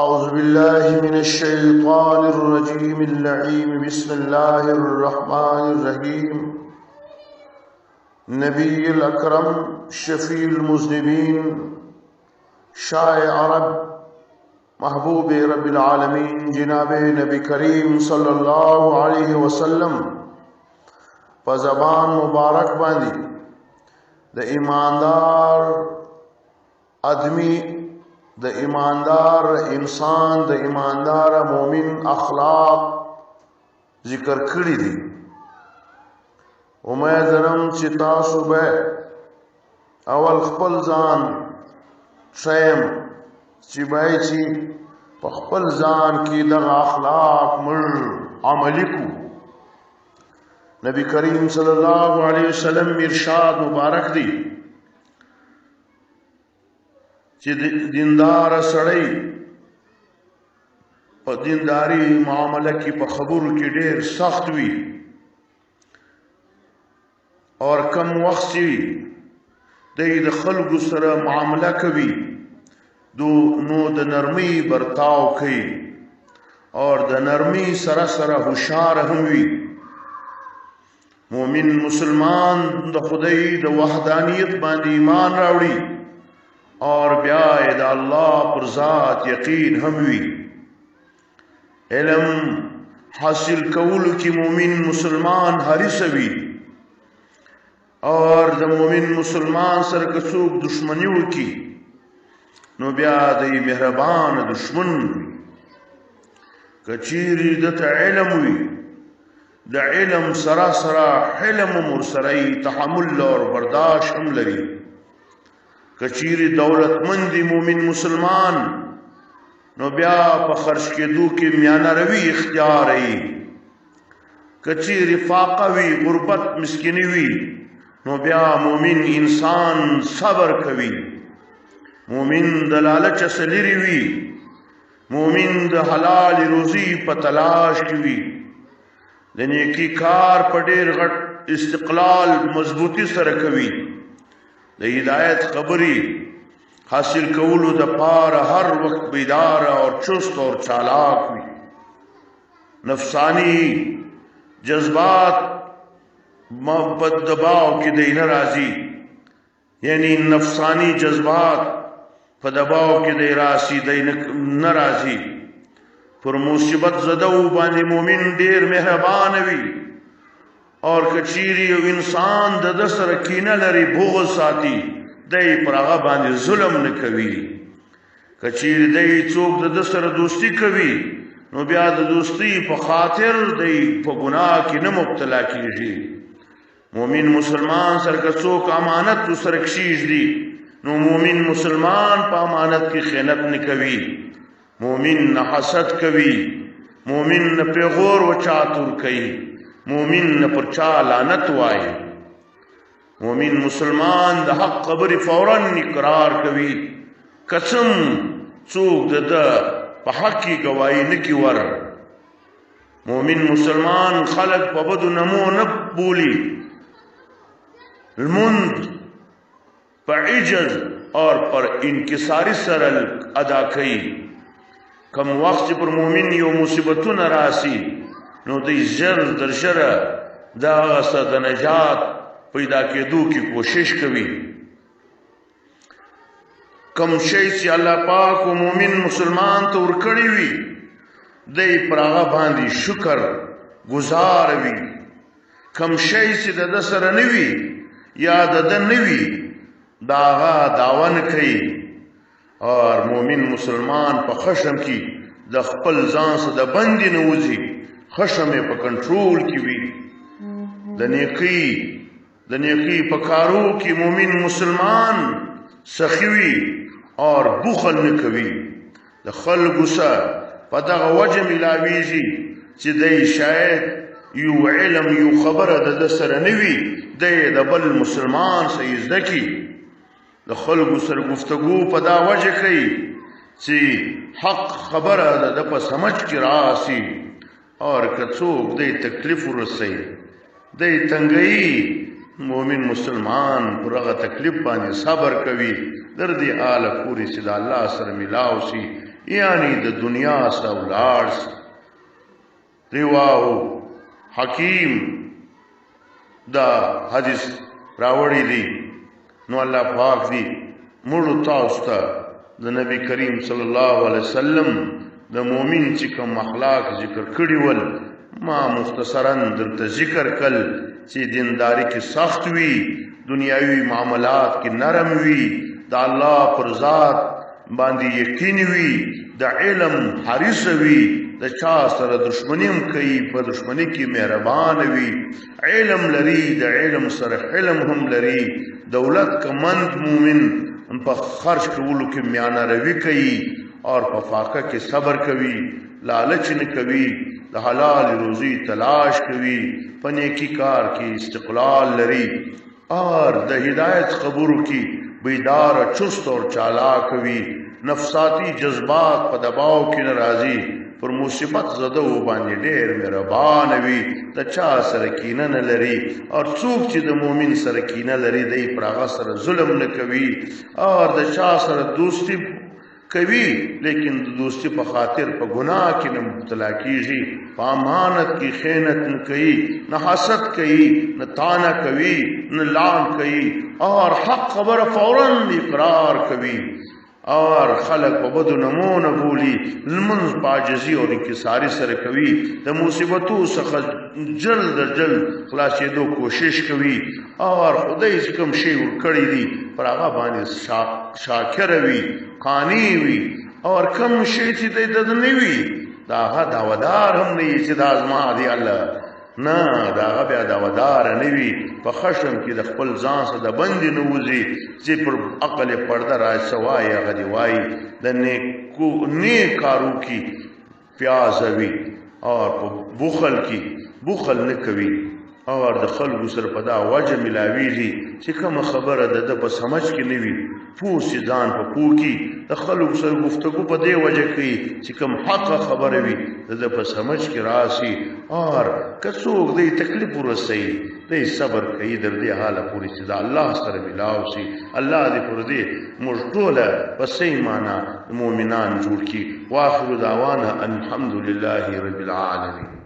أعوذ بالله من الشيطان الرجيم اللعين بسم الله الرحمن الرحيم نبي الأكرم شفيع المذنبين شائع عرب محبوب رب العالمين جناب نبی کریم صلی اللہ علیہ وسلم فزبان مبارک باندی د ایماندار آدمی د ایماندار انسان د ایماندار مومن اخلاق ذکر کړی دي. امید لرم چې تاسو به اول خپل ځان شیم چې باید چې په خپل ځان کې دغه اخلاق موږ عملي کو. نبی کریم صلی الله علیه وسلم ارشاد مبارک دی چې دیندار سړی په دینداری معامله کې په خبرو کې ډېر سخت وي اور کم وخت چې د خلکو سره معامله کوي نو د نرمۍ برتاو کوي اور د نرمۍ سره سره هوښیار هم وي. مومن مسلمان د خدای د وحدانیت باندې ایمان راوړي اور بیا د الله پر ذات یقین هم وي. علم حاصل کولو کې مومن مسلمان حریص وي اور د مومن مسلمان سره که څوک دشمني وکړي نو بیا د مهربان دشمن وي. که چیرې دته علم وي د علم سره سره حلم هم ورسره تحمل اور برداشت هم لري. کچیری دولتمندی مومن مسلمان نو بیا په خرج کېدو کې میانه روي اختیار ای. کچیری فاقه وی غربت مسکینی وی نو بیا مومن انسان صبر کوي. مومن د لالچ سلیری وی مومن د حلال روزی په تلاش کې وی. د نیکی کار په ډېر غټ استقلال مضبوطی سره کوي. د ہدایت خبری حاصل کولو د پاره هر وخت بیدار اور چست اور چالاک وي. نفسانی جذبات په دباو کې دی نه راځي، یعنی نفسانی جذبات په دباو کې دی راسي دی نه راځي. پر مصیبت زدو باندې مومن ډیر مهربان وي اور کچیری او انسان د سره کینه لري بغض ساتي دی پر هغه باندې ظلم نه کوي. کچیری دی څوک د سره دوستی کوي نو بیا د دوستی په خاطر دی په ګناه کې نه مبتلا کیږي. مومن مسلمان سره که څوک امانت سره کښیږدي نو مومن مسلمان په امانت کې خیانت نه کوي. مومن نه حسد کوي، مومن نه پیغور و چاتور کوي، مومن نه پر چا لعنت وایي. مومن مسلمان د حق خبرې فوراً اقرار کوي. قسم څوک د په حق کې گواهی نه کوي ور. مومن مسلمان خلق په بدو نمو نه بولی، لمونځ په عجز اور پر انکساری سره ادا کوي. کم وخت پر مومن یو مصیبتونه راسي نو دی ژر در ژره د هغه څخه د نجات پیدا کېدو کې کوشش کوي. کم شی چې الله پاک و مومن مسلمان ته ورکړی وي دی پر هغه باندې شکر گزار وي. کم شی چې د ده سره نه وي یا د ده نه وي د هغه دعوه نه کوي. اور مومن مسلمان په خشم کې د خپل ځان څخه د بندي نه وځي، خشم یې په کنټرول کې وي. د نیکی په کارو کې مومن مسلمان سخی وي اور بخل نه کوي. د خلکو سره په دغه وجه ملاویږي چې دی شاید یو علم یو خبره د ده سره نه وي دی د بل مسلمان سره زده کړي. د خلکو سره گفتگو په دا وجه کوي چې حق خبره د ده په سمجھ کې راسي اور که څوک دی تکلیف ورسوي دی تنګوي مومن مسلمان پر هغه تکلیف باندې صبر کوي در دې حاله پوری چې د الله سره ملاو شي یعنی د دنیا څخه ولاړ سي. رواه حکیم دا حدیث راوړی دی. نو الله پاک دی مړو تاسو ته د نبی کریم صلی الله علیه وسلم د مؤمن چې کوم اخلاق ذکر کړي ول ما مختصرا درته ذکر کړل چې دینداری کې سخت وي، دنیاوی معاملات کې نرم وي، د الله پر ذات باندې یقین وي، د علم حریص وي، د چا سره دشمنی هم کوي په دشمنی کې مهربان وي، علم لري، د علم سره حلم هم لري، دولت کمند مومن په خرج کولو کې میانه روي کوي اور په فاقه کې صبر کوي، لالچ نه کوي، د حلال روزی تلاش کوي، په نیکی کار کې استقلال لري اور د هدایت خبرو کې بیدار چست اور چالاک وي، نفساتی جذبات په دباو کې نه راځي، پر مصیبت زده و باندې ډېر مهربان وي، د چا سره کینه نه لري اور څوک چې د مؤمن سره کینه لري دی پر هغه سره ظلم نه کوي اور د چا سره دوستی کوي لیکن د دوستی په خاطر په ګناه کې نه مبتلا کیږي، په امانت کې خیانت نه کوي، نه حسد کوي، نه طعنه کوي، نه لعن کوي اور حق خبره فوراً اقرار کوي اور خلق په بدو نمونه بولی، لمنځ په عاجزي او انکساري سره کوي، د مصیبتو څخه جلد خلاصېدو کوشش کوي اور خدای چې کوم شی ورکړی دی پر هغه باندې شاکر وي، قانع وي اور کم شی چې دی د نه وي د هغه دعوادار هم نه وي چې دا زما دی الله نه، د هغه بیا دعوادار نه وي، په خشم کې د خپل ځان څخه د بندې نه وځي چې پر عقل پرده راځي وایي هغه دې وایي، د نیک کارو کې پیاز وي اور په بخل کې بخل نه کوي اور د خلکو سره په دا وجه ملاویږي چې کومه خبره د په سمجھ کې نه وي پوه سي ځان په پوه کې د خلکو سره گفتگو په دې وجه کوي چې کوم حق خبره وي د په سمجھ کې راسي اور که څوک دې تکلیف ورسوي دې صبر کوي در دې حاله پوری چې دا الله سره ملاو شي. الله دې پر دې موږ ټوله په صحیح معنا مؤمنان جوړ کړي. واخر دعوانا الحمد لله رب العالمین.